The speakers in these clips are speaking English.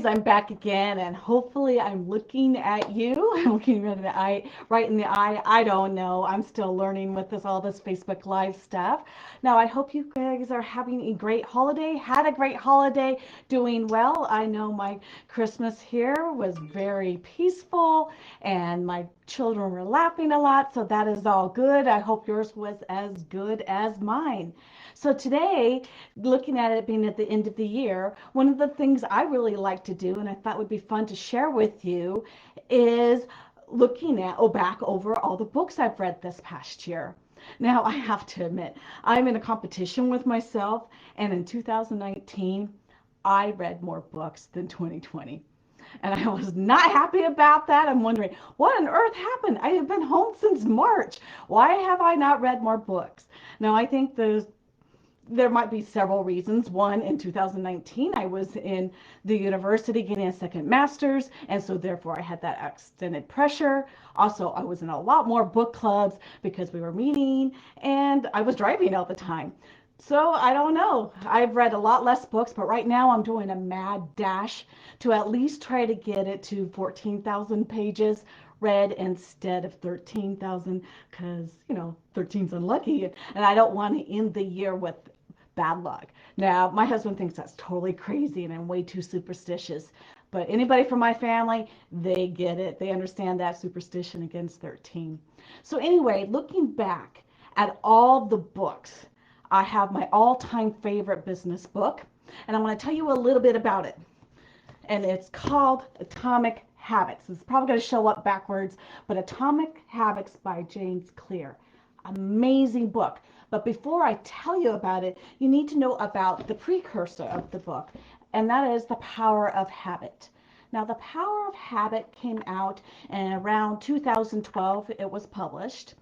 I'm back again, and hopefully I'm looking at you. I'm looking right in the eye, right in the eye. I don't know. I'm still learning with all this Facebook Live stuff. Now, I hope you guys are having a great holiday. Had a great holiday, doing well. I know my Christmas here was very peaceful, and my children were laughing a lot, so that is all good. I hope yours was as good as mine. So today, looking at it being at the end of the year, one of the things I really like to do, and I thought would be fun to share with you, is looking at, back over all the books I've read this past year. Now, I have to admit, I'm in a competition with myself, and in 2019, I read more books than 2020. And I was not happy about that. I'm wondering, what on earth happened? I have been home since March. Why have I not read more books? Now, I think there might be several reasons. One, in 2019, I was in the university getting a second master's, and so therefore I had that extended pressure. Also, I was in a lot more book clubs because we were meeting, and I was driving all the time. So I don't know. I've read a lot less books, but right now I'm doing a mad dash to at least try to get it to 14,000 pages read instead of 13,000 because, 13's unlucky, and I don't want to end the year with bad luck. Now, my husband thinks that's totally crazy and I'm way too superstitious. But anybody from my family, they get it. They understand that superstition against 13. So anyway, looking back at all the books, I have my all-time favorite business book, and I want to tell you a little bit about it. And it's called Atomic Habits. It's probably going to show up backwards, but Atomic Habits by James Clear. Amazing book. But before I tell you about it, you need to know about the precursor of the book, and that is The Power of Habit. Now, The Power of Habit came out in around 2012. It was published.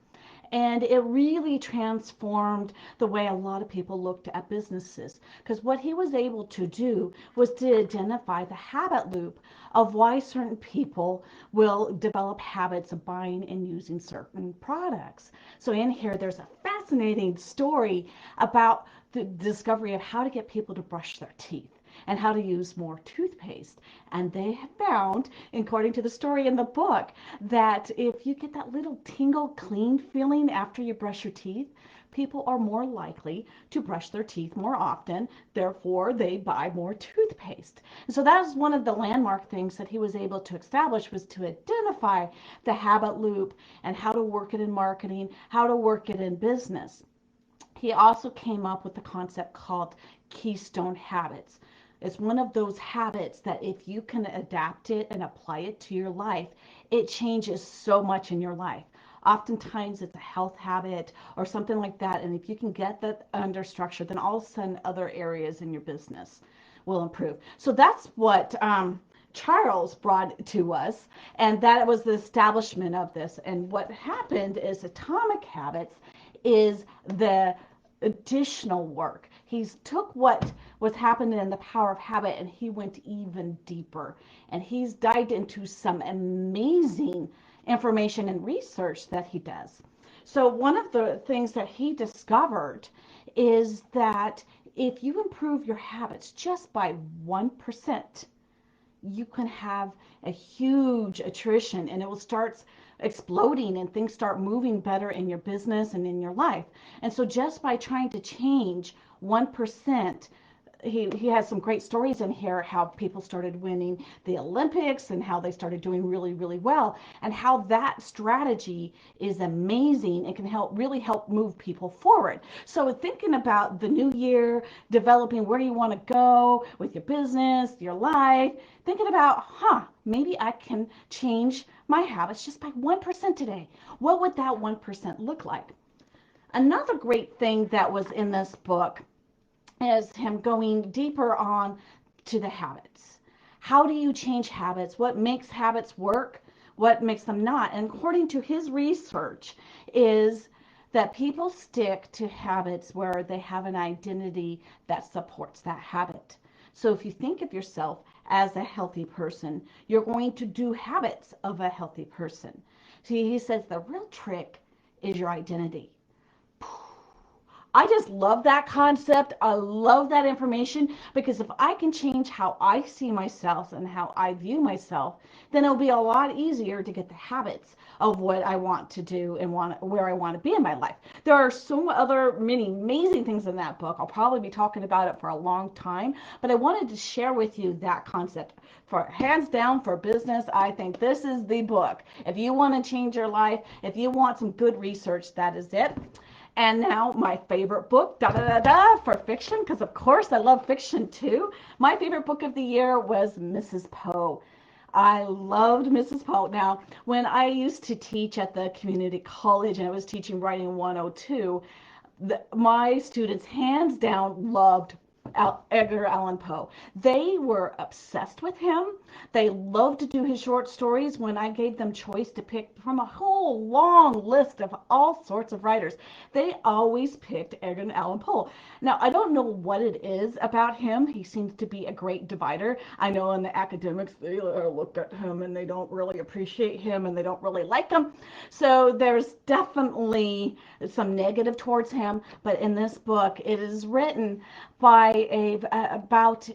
And it really transformed the way a lot of people looked at businesses. Because what he was able to do was to identify the habit loop of why certain people will develop habits of buying and using certain products. So in here, there's a fascinating story about the discovery of how to get people to brush their teeth and how to use more toothpaste. And they have found, according to the story in the book, that if you get that little tingle clean feeling after you brush your teeth, people are more likely to brush their teeth more often. Therefore, they buy more toothpaste. And so that is one of the landmark things that he was able to establish, was to identify the habit loop and how to work it in marketing, how to work it in business. He also came up with the concept called keystone habits. It's one of those habits that if you can adapt it and apply it to your life, it changes so much in your life. Oftentimes it's a health habit or something like that. And if you can get that under structure, then all of a sudden other areas in your business will improve. So that's what Charles brought to us. And that was the establishment of this. And what happened is Atomic Habits is the additional work. He's took what was happening in The Power of Habit and he went even deeper. And he's dived into some amazing information and research that he does. So one of the things that he discovered is that if you improve your habits just by 1%, you can have a huge attrition and it will start exploding and things start moving better in your business and in your life. And so just by trying to change 1%, he has some great stories in here, how people started winning the Olympics and how they started doing really, really well, and how that strategy is amazing and can really help move people forward. So thinking about the new year, developing where you want to go with your business, your life, thinking about, maybe I can change my habits just by 1% today. What would that 1% look like? Another great thing that was in this book is him going deeper on to the habits. How do you change habits? What makes habits work? What makes them not? And according to his research is that people stick to habits where they have an identity that supports that habit. So if you think of yourself as a healthy person, you're going to do habits of a healthy person. See, he says the real trick is your identity. I just love that concept. I love that information because if I can change how I see myself and how I view myself, then it'll be a lot easier to get the habits of what I want to do and where I want to be in my life. There are so other many amazing things in that book. I'll probably be talking about it for a long time, but I wanted to share with you that concept. For hands down for business, I think this is the book. If you want to change your life, if you want some good research, that is it. And now my favorite book, da da da da, for fiction, because of course I love fiction too. My favorite book of the year was Mrs. Poe. I loved Mrs. Poe. Now, when I used to teach at the community college and I was teaching writing 102, my students hands down loved Edgar Allan Poe. They were obsessed with him. They loved to do his short stories. When I gave them choice to pick from a whole long list of all sorts of writers, they always picked Edgar Allan Poe. Now, I don't know what it is about him. He seems to be a great divider. I know in the academics, they look at him and they don't really appreciate him and they don't really like him. So there's definitely some negative towards him. But in this book, it is written by about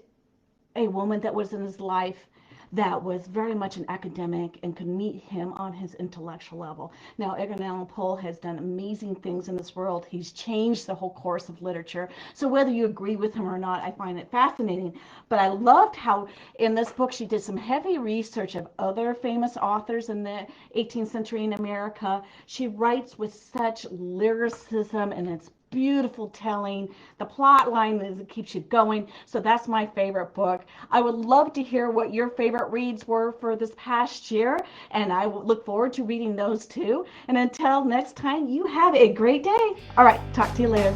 a woman that was in his life that was very much an academic and could meet him on his intellectual level. Now, Edgar Allan Poe has done amazing things in this world. He's changed the whole course of literature. So whether you agree with him or not, I find it fascinating. But I loved how in this book she did some heavy research of other famous authors in the 18th century in America. She writes with such lyricism and it's beautiful telling. The plot line is it keeps you going. So that's my favorite book. I would love to hear what your favorite reads were for this past year, and I look forward to reading those too. And until next time, you have a great day. All right, talk to you later.